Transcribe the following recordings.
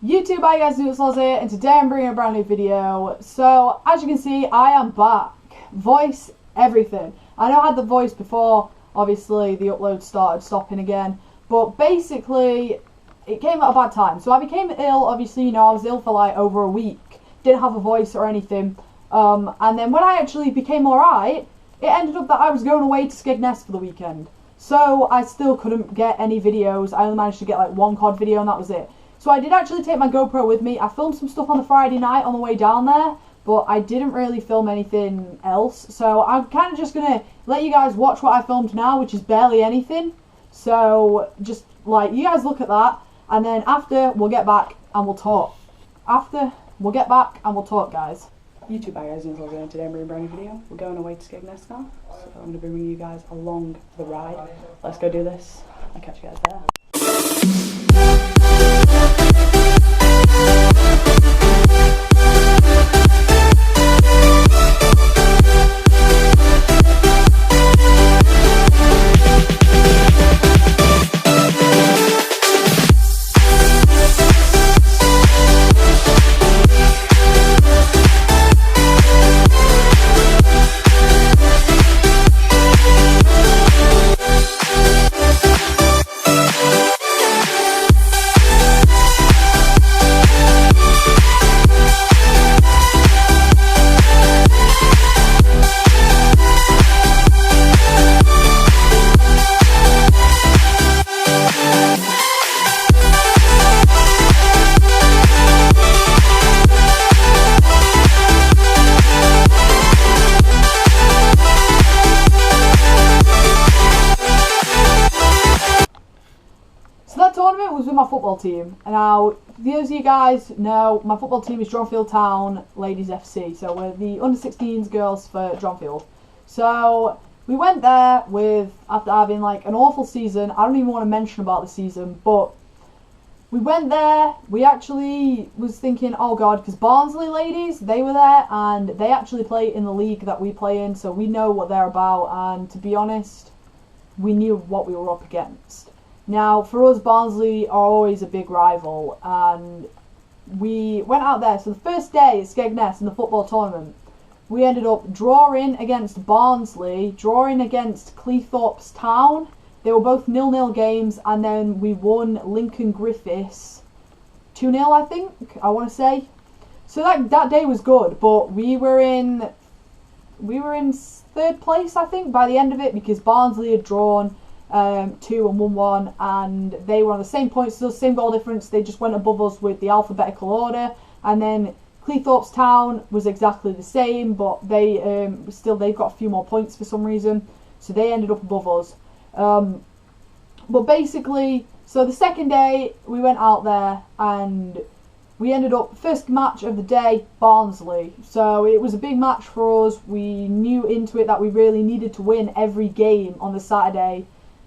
YouTube, hi guys, it's Loz here, and today I'm bringing a brand new video. So, as you can see, I am back. Voice, everything. I know I had the voice before, obviously the upload started stopping again, but basically, it came at a bad time. So I became ill, obviously, I was ill for like over a week, didn't have a voice or anything, and then when I actually became alright, it ended up that I was going away to Skegness for the weekend. So, I still couldn't get any videos. I only managed to get like one COD video and that was it. So I did actually take my GoPro with me. I filmed some stuff on the Friday night on the way down there, but I didn't really film anything else. So I'm kind of just going to let you guys watch what I filmed now, which is barely anything. So just like, you guys look at that, and then after we'll get back and we'll talk. After we'll get back and we'll talk, guys. YouTube, hi guys, it's Loz here. Today I'm bringing a brand new video. We're going away to Skegness now, so I'm going to be bringing you guys along the ride. Let's go do this. I'll catch you guys there. Tournament was with my football team. Now, those of you guys know, my football team is Dronfield Town Ladies FC, so we're the under-16s girls for Dronfield. So we went there after having like an awful season. I don't even want to mention about the season, but we went there. We actually was thinking, oh god, because Barnsley ladies, they were there, and they actually play in the league that we play in, so we know what they're about, and to be honest, we knew what we were up against. Now, for us, Barnsley are always a big rival, and we went out there. So the first day at Skegness in the football tournament, we ended up drawing against Barnsley, drawing against Cleethorpes Town. They were both 0-0 games, and then we won Lincoln Griffiths 2-0, I think, I want to say. So that day was good, but we were in third place, I think, by the end of it, because Barnsley had drawn 2 and 1-1, and they were on the same points, still same goal difference. They just went above us with the alphabetical order, and then Cleethorpes Town was exactly the same, but they've got a few more points for some reason, so they ended up above us. But basically, so the second day we went out there and we ended up first match of the day, Barnsley. So it was a big match for us. We knew into it that we really needed to win every game on the Saturday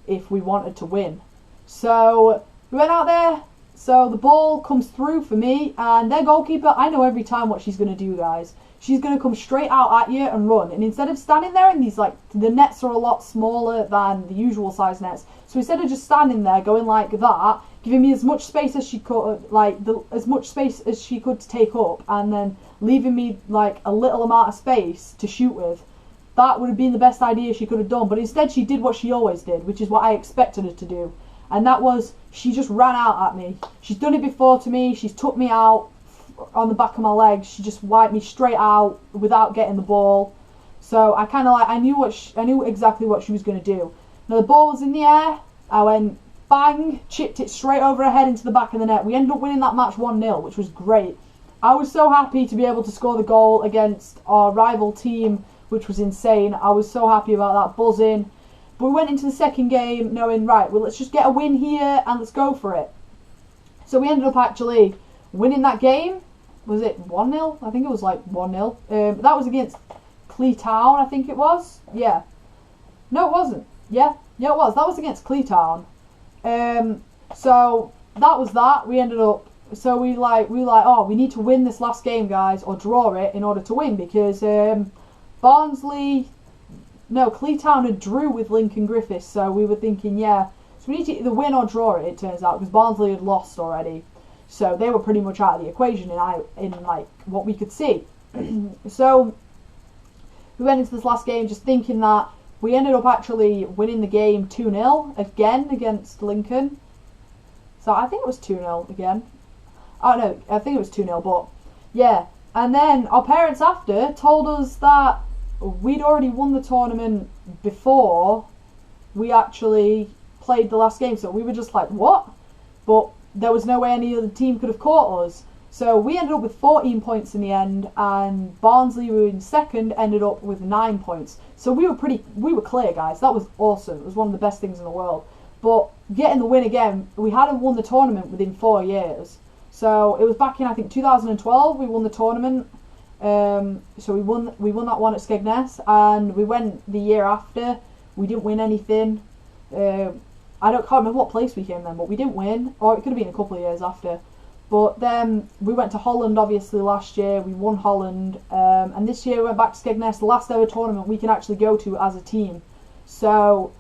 if we wanted to win. So we went out there, so the ball comes through for me, and their goalkeeper, I know every time what she's going to do, guys. She's going to come straight out at you and run, and instead of standing there, and these, like, the nets are a lot smaller than the usual size nets, so instead of just standing there going like that, giving me as much space as she could, as much space as she could to take up, and then leaving me like a little amount of space to shoot with, that would have been the best idea she could have done. But instead she did what she always did, which is what I expected her to do. And that was, she just ran out at me. She's done it before to me. She's took me out on the back of my legs. She just wiped me straight out without getting the ball. So I kind of I knew exactly what she was going to do. Now the ball was in the air. I went bang, chipped it straight over her head into the back of the net. We ended up winning that match 1-0, which was great. I was so happy to be able to score the goal against our rival team, which was insane. I was so happy about that, buzzing. But we went into the second game knowing, right, well, let's just get a win here and let's go for it. So we ended up actually winning that game. Was it 1-0? I think it was like 1-0. That was against Cleetown, I think it was. Yeah. No, it wasn't. Yeah, it was. That was against Cleetown. So that was that. We ended up, so we oh, we need to win this last game, guys, or draw it in order to win, because Barnsley, no, Cleetown had drew with Lincoln Griffiths, so we were thinking, yeah, so we need to either win or draw it, it turns out, because Barnsley had lost already. So they were pretty much out of the equation in like what we could see. So we went into this last game just thinking that we ended up actually winning the game 2-0 again against Lincoln. So I think it was 2-0 again. Oh no, I think it was 2-0, but yeah. And then our parents after told us that we'd already won the tournament before we actually played the last game. So we were just like, what? But there was no way any other team could have caught us. So we ended up with 14 points in the end, and Barnsley, who were in second, ended up with 9 points. So we were clear, guys. That was awesome. It was one of the best things in the world. But getting the win again, we hadn't won the tournament within 4 years. So it was back in, I think, 2012 we won the tournament. So we won that one at Skegness, and we went the year after. We didn't win anything. Can't remember what place we came then, but we didn't win. Or it could have been a couple of years after. But then we went to Holland, obviously, last year. We won Holland. And this year we went back to Skegness, the last ever tournament we can actually go to as a team. So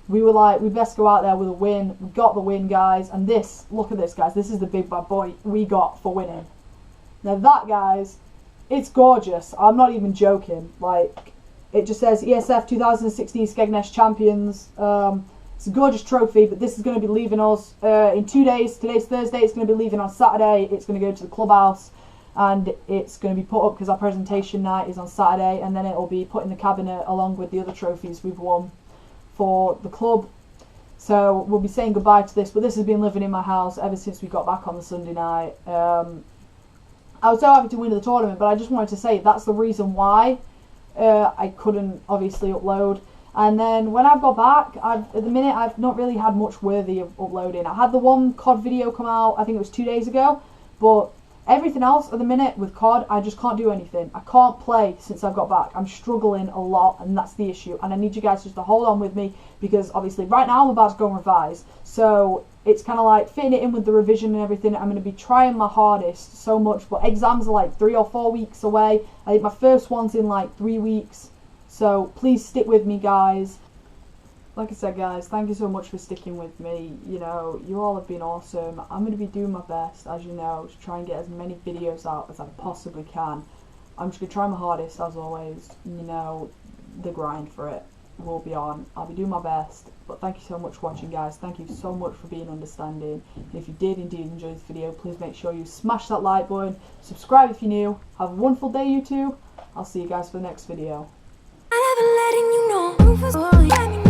we were like, we best go out there with a win. We got the win, guys. And this, look at this, guys. This is the big bad boy we got for winning. Now that, guys, it's gorgeous. I'm not even joking. Like, it just says ESF 2016 Skegness Champions. It's a gorgeous trophy, but this is going to be leaving us in 2 days. Today's Thursday. It's going to be leaving on Saturday. It's going to go to the clubhouse, and it's going to be put up because our presentation night is on Saturday, and then it will be put in the cabinet along with the other trophies we've won for the club. So we'll be saying goodbye to this, but this has been living in my house ever since we got back on the Sunday night. I was so happy to win the tournament, but I just wanted to say that's the reason why I couldn't obviously upload. And then when I've got back, at the minute I've not really had much worthy of uploading. I had the one COD video come out, I think it was 2 days ago, but everything else at the minute with COD, I just can't do anything. I can't play since I've got back. I'm struggling a lot, and that's the issue. And I need you guys just to hold on with me, because obviously right now I'm about to go and revise. So it's kind of like fitting it in with the revision and everything. I'm going to be trying my hardest so much, but exams are like 3 or 4 weeks away. I think my first one's in like 3 weeks. So please stick with me, guys. Like I said, guys, thank you so much for sticking with me. You know, you all have been awesome. I'm going to be doing my best, as you know, to try and get as many videos out as I possibly can. I'm just going to try my hardest, as always. You know, the grind for it will be on. I'll be doing my best. But thank you so much for watching, guys. Thank you so much for being understanding. And if you did indeed enjoy this video, please make sure you smash that like button. Subscribe if you're new. Have a wonderful day, YouTube. I'll see you guys for the next video. I never letting you know.